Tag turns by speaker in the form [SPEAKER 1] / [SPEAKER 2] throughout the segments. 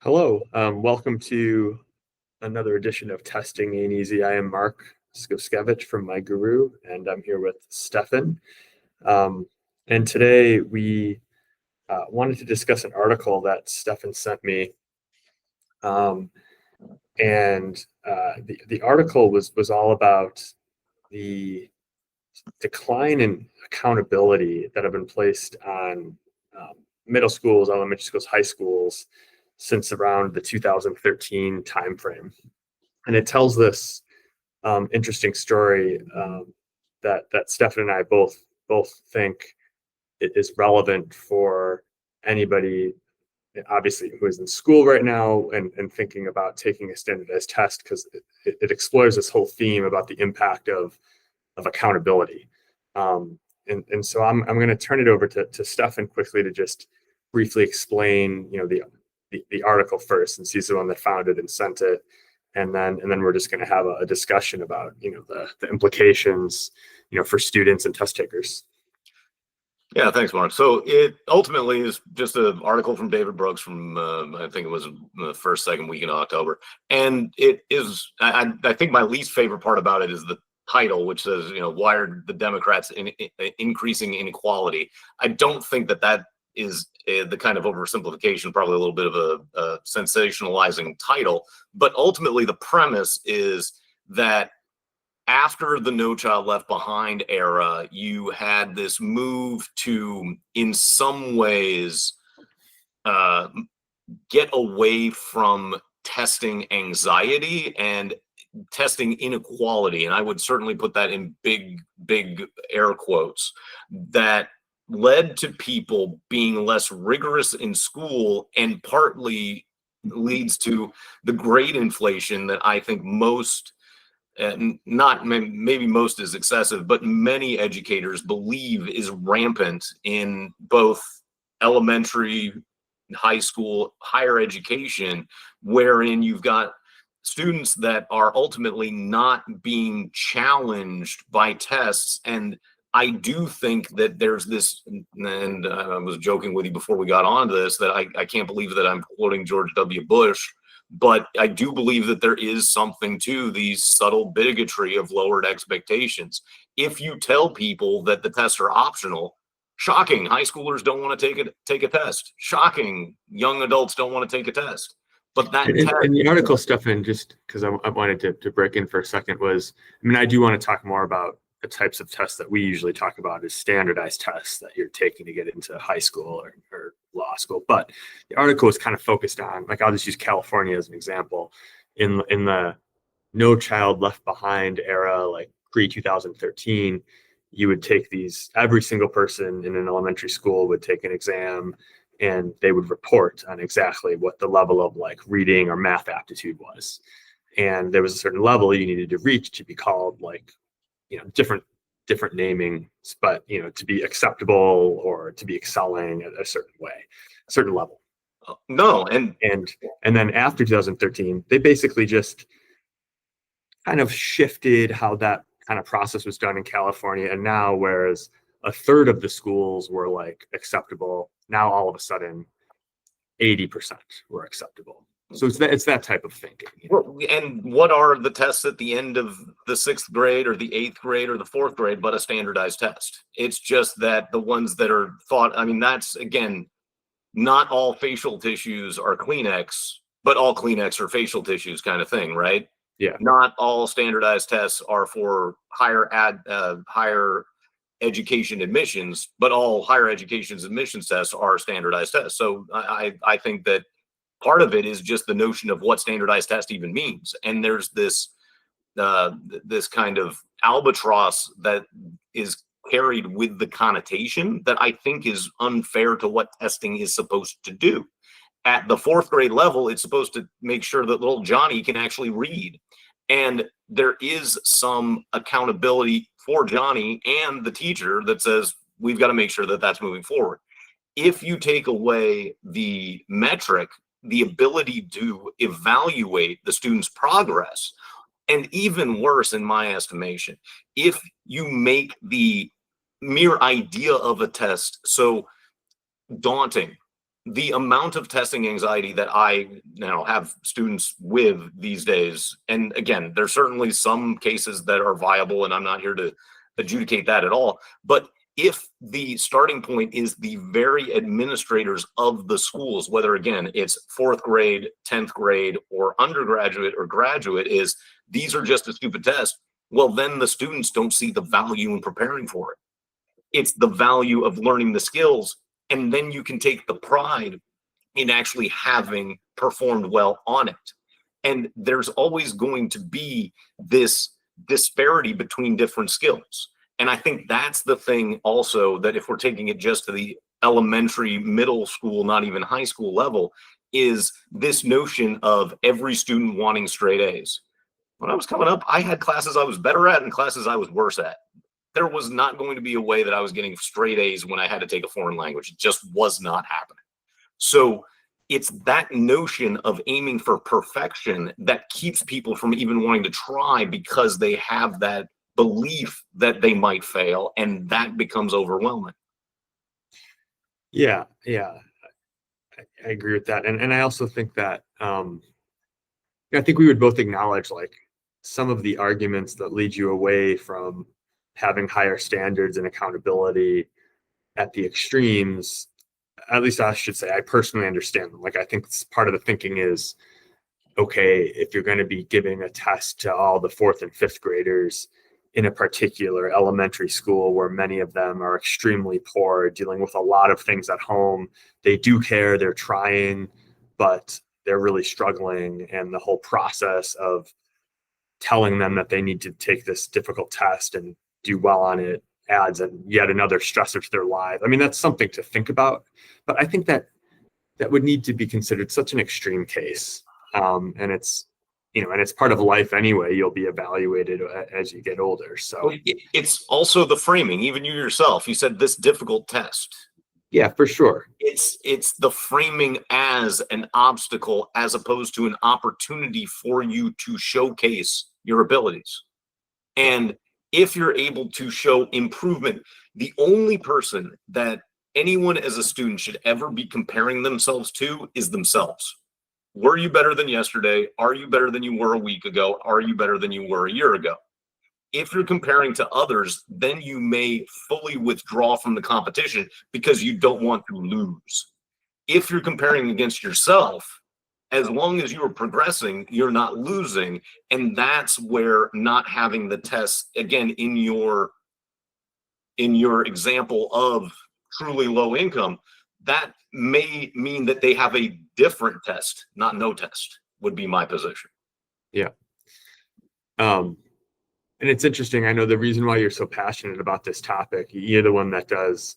[SPEAKER 1] Hello, welcome to another edition of Testing Ain't Easy. I am Mark Skoskevich from My Guru, and I'm here with Stefan. Um, and today we wanted to discuss an article that Stefan sent me. Um, and the article was all about the decline in accountability that have been placed on um, middle schools, elementary schools, high schools since around the 2013 timeframe. And it tells this interesting story that Stefan and I both think it is relevant for anybody, obviously, who is in school right now and thinking about taking a standardized test, because it explores this whole theme about the impact of accountability. And so I'm going to turn it over to Stefan quickly to just briefly explain, the article first, since he's the one that found it and sent it, and then we're just going to have a discussion about the implications for students and test takers.
[SPEAKER 2] Yeah, thanks, Mark. So it ultimately is just an article from David Brooks from I think it was the second week in October, and it is. I think my least favorite part about it is the title, which says, why are the Democrats increasing inequality? I don't think that is the kind of oversimplification, probably a little bit of a sensationalizing title, but ultimately the premise is that after the No Child Left Behind era, you had this move to, in some ways, get away from testing anxiety and testing inequality. And I would certainly put that in big air quotes, that led to people being less rigorous in school, and partly leads to the grade inflation that I think most, not maybe most is excessive, but many educators believe is rampant in both elementary, high school, higher education, wherein you've got students that are ultimately not being challenged by tests. And I do think that there's this, and I was joking with you before we got on to this, that I can't believe that I'm quoting George W. Bush, but I do believe that there is something to these subtle bigotry of lowered expectations. If you tell people that the tests are optional, shocking, high schoolers don't want to take a test. Shocking, young adults don't want to take a test. But that
[SPEAKER 1] in the article, Stefan, just because I wanted to break in for a second, I do want to talk more about the types of tests that we usually talk about as standardized tests that you're taking to get into high school or law school. But the article is kind of focused on, like, I'll just use California as an example. In the No Child Left Behind era, like pre-2013, you would take these, every single person in an elementary school would take an exam, and they would report on exactly what the level of, like, reading or math aptitude was. And there was a certain level you needed to reach to be called, like, different namings, but to be acceptable or to be excelling at a certain way, a certain level.
[SPEAKER 2] No,
[SPEAKER 1] and then after 2013, they basically just kind of shifted how that kind of process was done in California. And now, whereas a third of the schools were, like, acceptable, now all of a sudden 80% were acceptable. So it's that type of thinking.
[SPEAKER 2] Well, and what are the tests at the end of the 6th grade or the 8th grade or the 4th grade but a standardized test? It's just that the ones that are thought, that's, again, not all facial tissues are Kleenex, but all Kleenex are facial tissues, kind of thing, right?
[SPEAKER 1] Yeah.
[SPEAKER 2] Not all standardized tests are for higher education admissions, but all higher education admissions tests are standardized tests. So I think that part of it is just the notion of what standardized test even means. And there's this kind of albatross that is carried with the connotation that I think is unfair to what testing is supposed to do. At the 4th grade level, it's supposed to make sure that little Johnny can actually read. And there is some accountability for Johnny and the teacher that says, we've got to make sure that that's moving forward. If you take away the metric, the ability to evaluate the student's progress, and even worse, in my estimation, if you make the mere idea of a test so daunting the amount of testing anxiety that I now have students with these days, and again, there's certainly some cases that are viable, and I'm not here to adjudicate that at all. But if the starting point is the very administrators of the schools, whether again it's fourth grade, 10th grade, or undergraduate or graduate, is these are just a stupid test, well, then the students don't see the value in preparing for it. It's the value of learning the skills. And then you can take the pride in actually having performed well on it. And there's always going to be this disparity between different skills. And I think that's the thing also, that if we're taking it just to the elementary, middle school, not even high school level, is this notion of every student wanting straight A's. When I was coming up, I had classes I was better at and classes I was worse at. There was not going to be a way that I was getting straight A's when I had to take a foreign language. It just was not happening. So it's that notion of aiming for perfection that keeps people from even wanting to try, because they have that belief that they might fail, and that becomes overwhelming.
[SPEAKER 1] Yeah, I agree with that. And I also think that I think we would both acknowledge like some of the arguments that lead you away from having higher standards and accountability at the extremes. At least I should say, I personally understand them. Like, I think part of the thinking is, okay, if you're going to be giving a test to all the fourth and fifth graders in a particular elementary school where many of them are extremely poor, dealing with a lot of things at home, they do care, they're trying, but they're really struggling. And the whole process of telling them that they need to take this difficult test and do well on it adds yet another stressor to their life. I mean, that's something to think about, but I think that would need to be considered such an extreme case. And it's, and it's part of life anyway. You'll be evaluated as you get older. So
[SPEAKER 2] it's also the framing. Even you yourself, you said this difficult test.
[SPEAKER 1] Yeah, for sure.
[SPEAKER 2] It's the framing as an obstacle as opposed to an opportunity for you to showcase your abilities. And if you're able to show improvement, the only person that anyone as a student should ever be comparing themselves to is themselves. Were you better than yesterday? Are you better than you were a week ago? Are you better than you were a year ago? If you're comparing to others, then you may fully withdraw from the competition because you don't want to lose. If you're comparing against yourself, as long as you're progressing, you're not losing. And that's where not having the test, again, in your example of truly low income, that may mean that they have a different test, not no test, would be my position.
[SPEAKER 1] Yeah. And it's interesting. I know the reason why you're so passionate about this topic, you're the one that does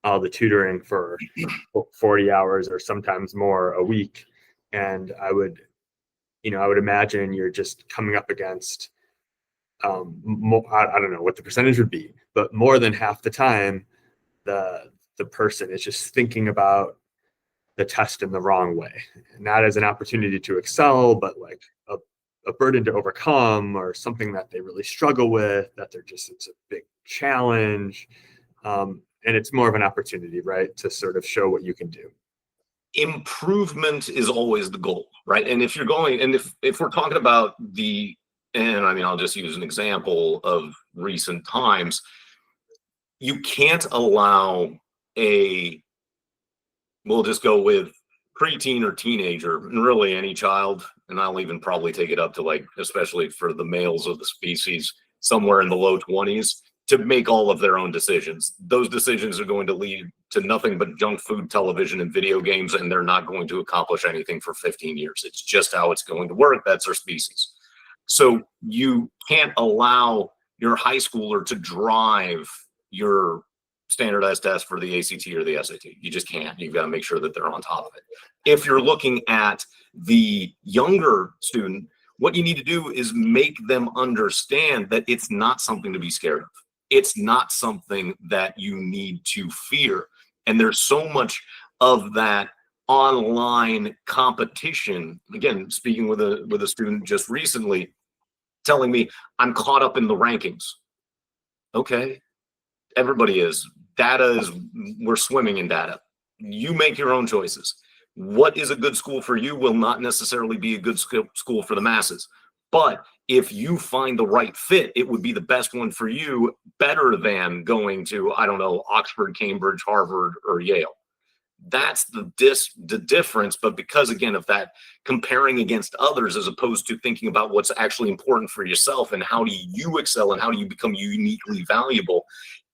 [SPEAKER 1] all the tutoring for 40 hours or sometimes more a week. And I would imagine you're just coming up against, I don't know what the percentage would be, but more than half the time, the person is just thinking about the test in the wrong way, not as an opportunity to excel, but like a burden to overcome, or something that they really struggle with, that it's a big challenge. And it's more of an opportunity, right, to sort of show what you can do.
[SPEAKER 2] Improvement is always the goal, right? And if you're going, and if we're talking about and I mean, I'll just use an example of recent times, you can't allow we'll just go with preteen or teenager, and really any child, and I'll even probably take it up to, like, especially for the males of the species, somewhere in the low 20s, to make all of their own decisions. Those decisions are going to lead to nothing but junk food, television, and video games, and they're not going to accomplish anything for 15 years. It's just how it's going to work. That's our species. So you can't allow your high schooler to drive your standardized test for the ACT or the SAT. You just can't. You've got to make sure that they're on top of it. If you're looking at the younger student, what you need to do is make them understand that it's not something to be scared of. It's not something that you need to fear. And there's so much of that online competition. Again, speaking with a student just recently, telling me, I'm caught up in the rankings. Okay, everybody is. We're swimming in data. You make your own choices. What is a good school for you will not necessarily be a good school for the masses. But if you find the right fit, it would be the best one for you, better than going to, I don't know, Oxford, Cambridge, Harvard, or Yale. That's the difference. But because, again, of that comparing against others as opposed to thinking about what's actually important for yourself and how do you excel and how do you become uniquely valuable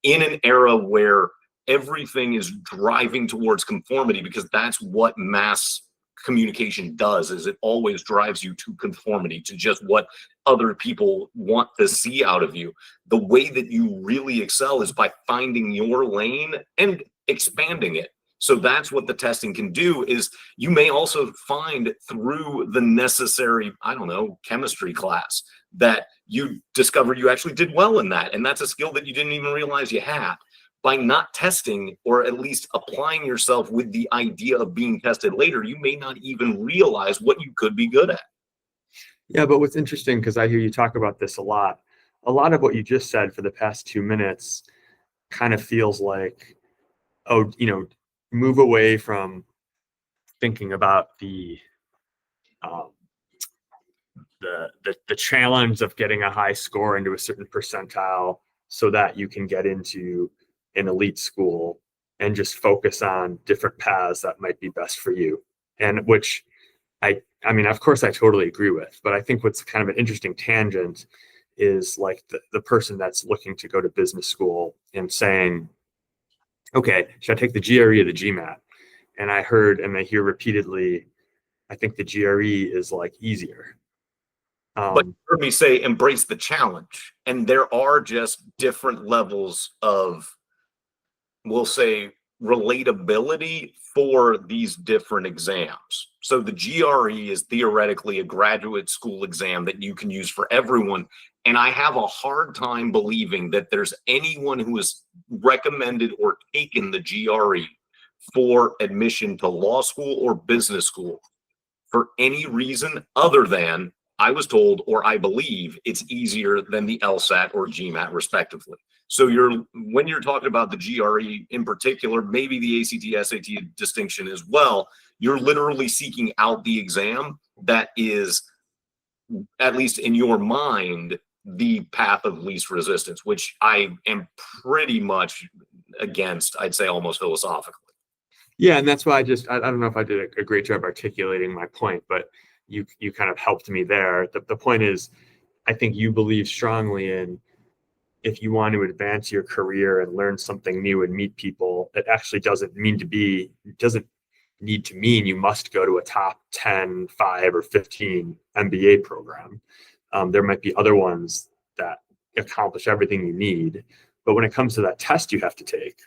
[SPEAKER 2] in an era where everything is driving towards conformity, because that's what mass communication does, is it always drives you to conformity, to just what other people want to see out of you. The way that you really excel is by finding your lane and expanding it. So that's what the testing can do. Is you may also find through the necessary, I don't know, chemistry class that you discover you actually did well in that, and that's a skill that you didn't even realize you had. By not testing, or at least applying yourself with the idea of being tested later, you may not even realize what you could be good at.
[SPEAKER 1] Yeah, but what's interesting, because I hear you talk about this a lot of what you just said for the past 2 minutes kind of feels like, oh, move away from thinking about the challenge of getting a high score into a certain percentile so that you can get into an elite school, and just focus on different paths that might be best for you. And which I mean, of course I totally agree with, but I think what's kind of an interesting tangent is like the person that's looking to go to business school and saying, okay, should I take the GRE or the GMAT? And I hear repeatedly, I think the GRE is like easier.
[SPEAKER 2] But you heard me say embrace the challenge. And there are just different levels of, we'll say, relatability for these different exams. So the GRE is theoretically a graduate school exam that you can use for everyone. And I have a hard time believing that there's anyone who has recommended or taken the GRE for admission to law school or business school for any reason other than I was told, or I believe it's easier than the LSAT or GMAT respectively. So when you're talking about the GRE in particular, maybe the ACT, SAT distinction as well, you're literally seeking out the exam that is, at least in your mind, the path of least resistance, which I am pretty much against, I'd say almost philosophically.
[SPEAKER 1] Yeah, and that's why I don't know if I did a great job articulating my point, but you kind of helped me there. The point is, I think you believe strongly in, if you want to advance your career and learn something new and meet people, it actually doesn't need to mean you must go to a top 10, 5, or 15 MBA program. There might be other ones that accomplish everything you need. But when it comes to that test you have to take,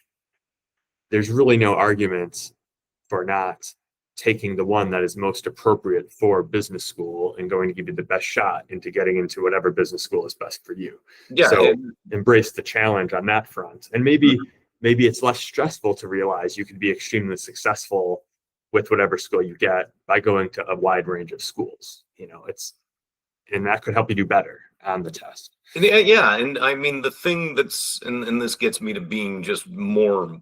[SPEAKER 1] there's really no argument for not taking the one that is most appropriate for business school and going to give you the best shot into getting into whatever business school is best for you.
[SPEAKER 2] Yeah.
[SPEAKER 1] So embrace the challenge on that front. And maybe it's less stressful to realize you can be extremely successful with whatever school you get by going to a wide range of schools. And that could help you do better on the test.
[SPEAKER 2] Yeah. And I mean, the thing that's, and this gets me to being just more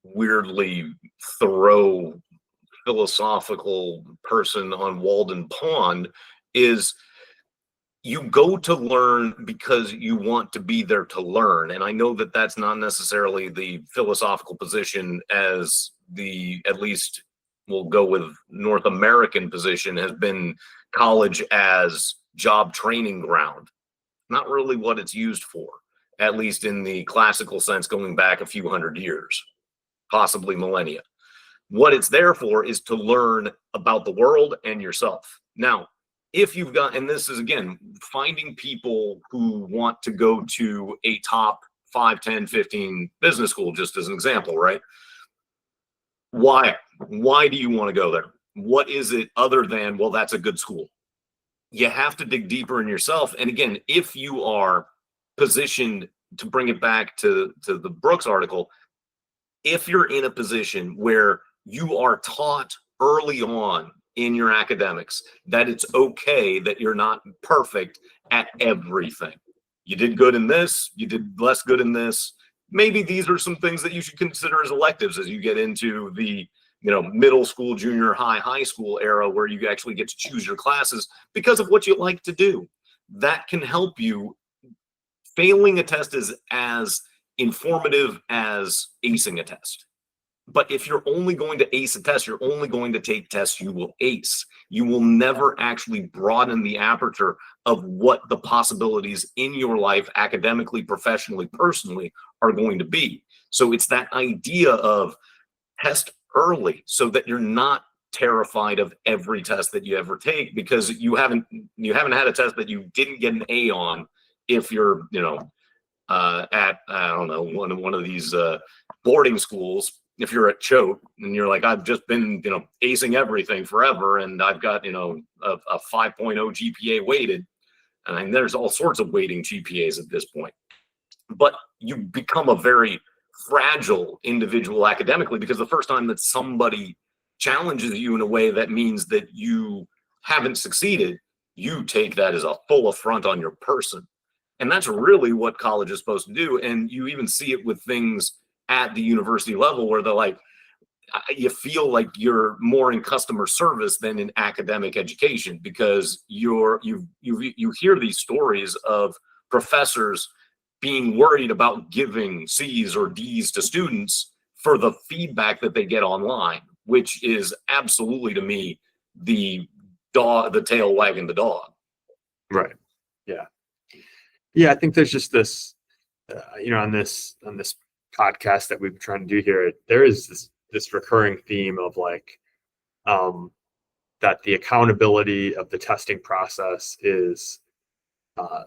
[SPEAKER 2] weirdly thorough philosophical person on Walden Pond, is you go to learn because you want to be there to learn. And I know that that's not necessarily the philosophical position as at least we'll go with North American position, has been college as job training ground. Not really what it's used for, at least in the classical sense, going back a few hundred years, possibly millennia. What it's there for is to learn about the world and yourself. Now, if you've got, and this is again, finding people who want to go to a top 5, 10, 15 business school, just as an example, right? Why do you want to go there? What is it other than, well, that's a good school? You have to dig deeper in yourself. And again, if you are positioned, to bring it back to the Brooks article, if you're in a position where you are taught early on in your academics that it's okay that you're not perfect at everything. You did good in this, you did less good in this. maybe these are some things that you should consider as electives as you get into the middle school, junior high, high school era, where you actually get to choose your classes because of what you like to do. That can help you. Failing a test is as informative as acing a test. But if you're only going to ace a test, you're only going to take tests you will ace. You will never actually broaden the aperture of what the possibilities in your life, academically, professionally, personally, are going to be. So it's that idea of test early so that you're not terrified of every test that you ever take, because you haven't had a test that you didn't get an A on. If you're at I don't know, one of these boarding schools, if you're at Choate and you're like, I've just been acing everything forever and I've got a 5.0 GPA weighted, and there's all sorts of weighting GPAs at this point, but you become a very fragile individual academically, because the first time that somebody challenges you in a way that means that you haven't succeeded, you take that as a full affront on your person. And that's really what college is supposed to do. And you even see it with things at the university level where they're like, you feel like you're more in customer service than in academic education, because you hear these stories of professors being worried about giving C's or D's to students for the feedback that they get online, which is absolutely, to me, the tail wagging the dog.
[SPEAKER 1] Right. Yeah. Yeah. I think there's just this, on this podcast that we've been trying to do here, there is this recurring theme of like, that the accountability of the testing process is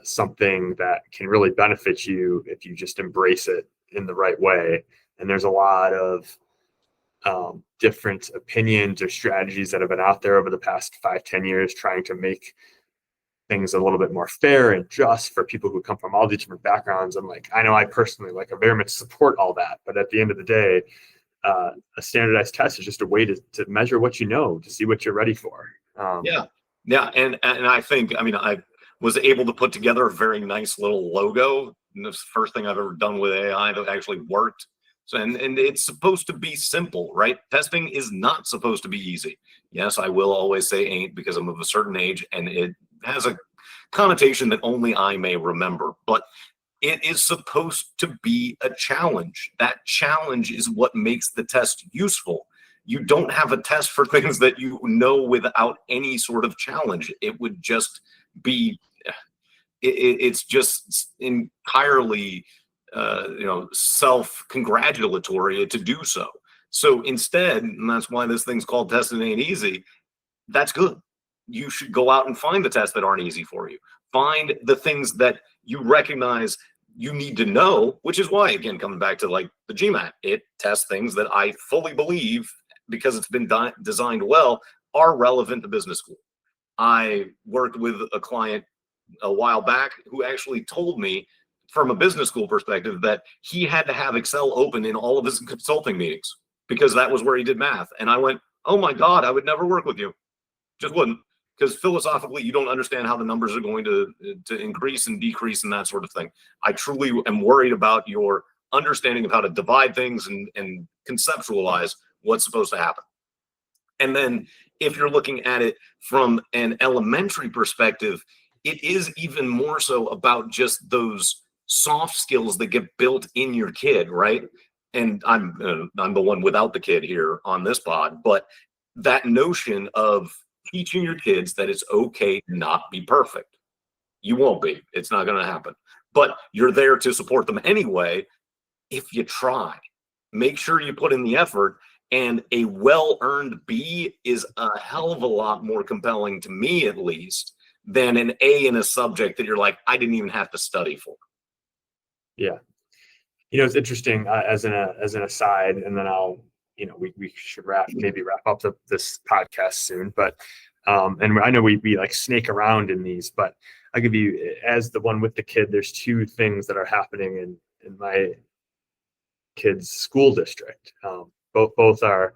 [SPEAKER 1] something that can really benefit you if you just embrace it in the right way. And there's a lot of different opinions or strategies that have been out there over the past 5-10 years trying to make things a little bit more fair and just for people who come from all these different backgrounds. And like, I know I personally I very much support all that, but at the end of the day, a standardized test is just a way to measure what you know, to see what you're ready for.
[SPEAKER 2] Yeah. And I think, I was able to put together a very nice little logo. And this is the first thing I've ever done with AI that actually worked. So, and it's supposed to be simple, right? Testing is not supposed to be easy. Yes, I will always say ain't, because I'm of a certain age and it has a connotation that only I may remember, but it is supposed to be a challenge. That challenge is what makes the test useful. You don't have a test for things that you know without any sort of challenge. It would just be, it's just entirely, self-congratulatory to do so. So instead, and that's why this thing's called Testing Ain't Easy, that's good. You should go out and find the tests that aren't easy for you. Find the things that you recognize you need to know, which is why, again, coming back to like the GMAT, it tests things that I fully believe, because it's been designed well, are relevant to business school. I worked with a client a while back who actually told me from a business school perspective that he had to have Excel open in all of his consulting meetings because that was where he did math. And I went, oh my God, I would never work with you. Just wouldn't. Because philosophically, you don't understand how the numbers are going to increase and decrease and that sort of thing. I truly am worried about your understanding of how to divide things and conceptualize what's supposed to happen. And then if you're looking at it from an elementary perspective, it is even more so about just those soft skills that get built in your kid, right? And I'm the one without the kid here on this pod, but that notion of teaching your kids that it's okay to not be perfect. You won't be. It's not going to happen. But you're there to support them anyway if you try. Make sure you put in the effort, and a well-earned B is a hell of a lot more compelling, to me at least, than an A in a subject that you're like, I didn't even have to study for.
[SPEAKER 1] Yeah. It's interesting as an aside, and then I'll, we should wrap up this podcast soon, but, and I know we like snake around in these, but I'll give you, as the one with the kid, there's two things that are happening in my kid's school district. Both are,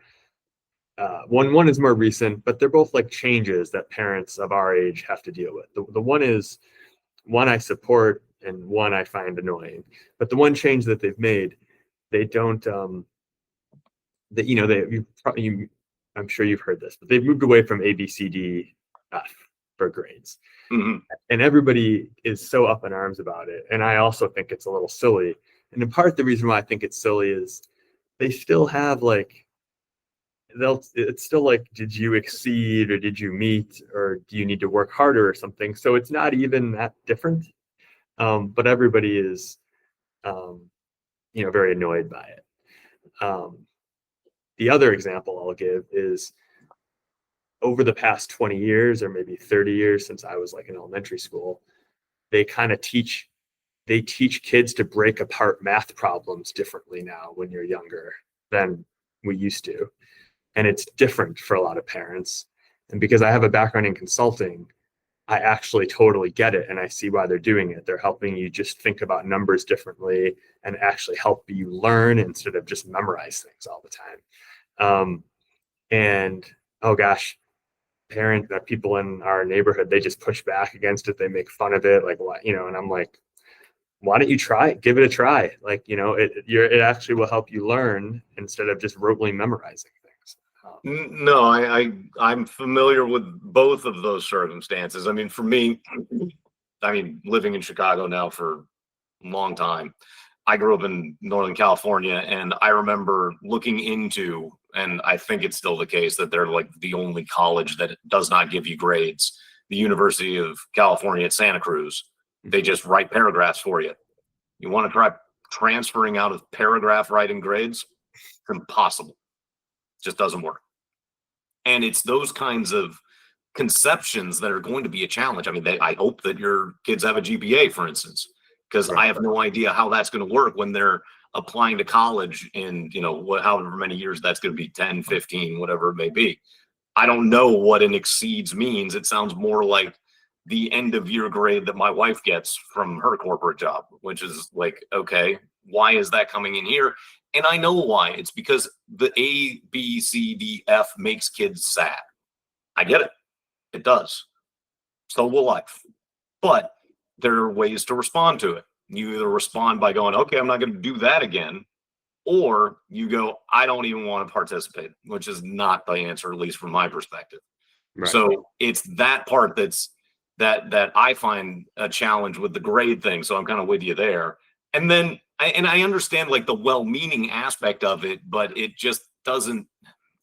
[SPEAKER 1] one is more recent, but they're both like changes that parents of our age have to deal with. The one I support and one I find annoying. But the one change that they've made, they don't that I'm sure you've heard this, but they've moved away from A, B, C, D, F for grades.
[SPEAKER 2] Mhm.
[SPEAKER 1] And everybody is so up in arms about it. And I also think it's a little silly. And in part, the reason why I think it's silly is they still have like, it's still like, did you exceed or did you meet or do you need to work harder or something? So it's not even that different. But everybody is, very annoyed by it. The other example I'll give is over the past 20 years or maybe 30 years since I was like in elementary school, they teach kids to break apart math problems differently now when you're younger than we used to. And it's different for a lot of parents. And because I have a background in consulting, I actually totally get it and I see why they're doing it. They're helping you just think about numbers differently and actually help you learn instead of just memorize things all the time. And oh gosh, people in our neighborhood, they just push back against it. They make fun of it, like what, and I'm like, why don't you try it? Give it a try. Like, it actually will help you learn instead of just rotely memorizing things.
[SPEAKER 2] No, I'm familiar with both of those circumstances. I mean, for me, living in Chicago now for a long time, I grew up in Northern California, and I remember looking into, and I think it's still the case, that they're like the only college that does not give you grades. The University of California at Santa Cruz, they just write paragraphs for you. You want to try transferring out of paragraph writing grades? It's impossible. It just doesn't work. And it's those kinds of conceptions that are going to be a challenge. I mean, I hope that your kids have a GPA, for instance, because I have no idea how that's going to work when they're applying to college in, however many years that's going to be, 10, 15, whatever it may be. I don't know what an exceeds means. It sounds more like the end of year grade that my wife gets from her corporate job, which is like, okay, why is that coming in here? And I know why. It's because the A, B, C, D, F makes kids sad. I get it. It does. So will life. But there are ways to respond to it. You either respond by going, okay, I'm not going to do that again. Or you go, I don't even want to participate, which is not the answer, at least from my perspective. Right. So it's that part that I find a challenge with the grade thing. So I'm kind of with you there. And then I understand like the well-meaning aspect of it, but it just doesn't,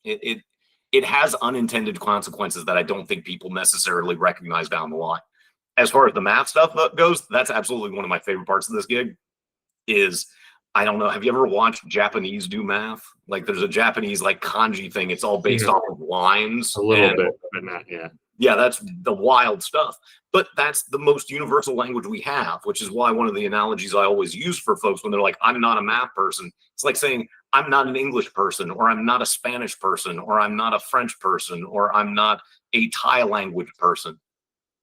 [SPEAKER 2] it has unintended consequences that I don't think people necessarily recognize down the line. As far as the math stuff goes, that's absolutely one of my favorite parts of this gig is, I don't know, have you ever watched Japanese do math? Like there's a Japanese like kanji thing. It's all based off of lines.
[SPEAKER 1] A little bit, but not yet.
[SPEAKER 2] Yeah, that's the wild stuff. But that's the most universal language we have, which is why one of the analogies I always use for folks when they're like, I'm not a math person. It's like saying, I'm not an English person, or I'm not a Spanish person, or I'm not a French person, or I'm not a Thai language person.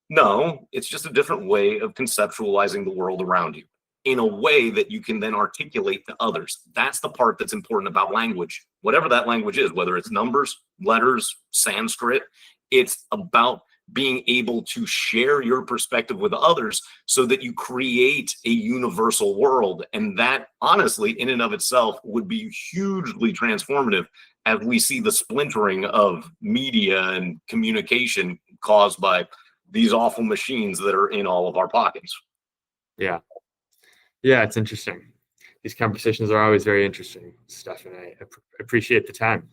[SPEAKER 2] No, it's just a different way of conceptualizing the world around you in a way that you can then articulate to others. That's the part that's important about language, whatever that language is, whether it's numbers, letters, Sanskrit. It's about being able to share your perspective with others so that you create a universal world. And that honestly, in and of itself, would be hugely transformative as we see the splintering of media and communication caused by these awful machines that are in all of our pockets.
[SPEAKER 1] Yeah. Yeah, it's interesting. These conversations are always very interesting, Steph, and I appreciate the time.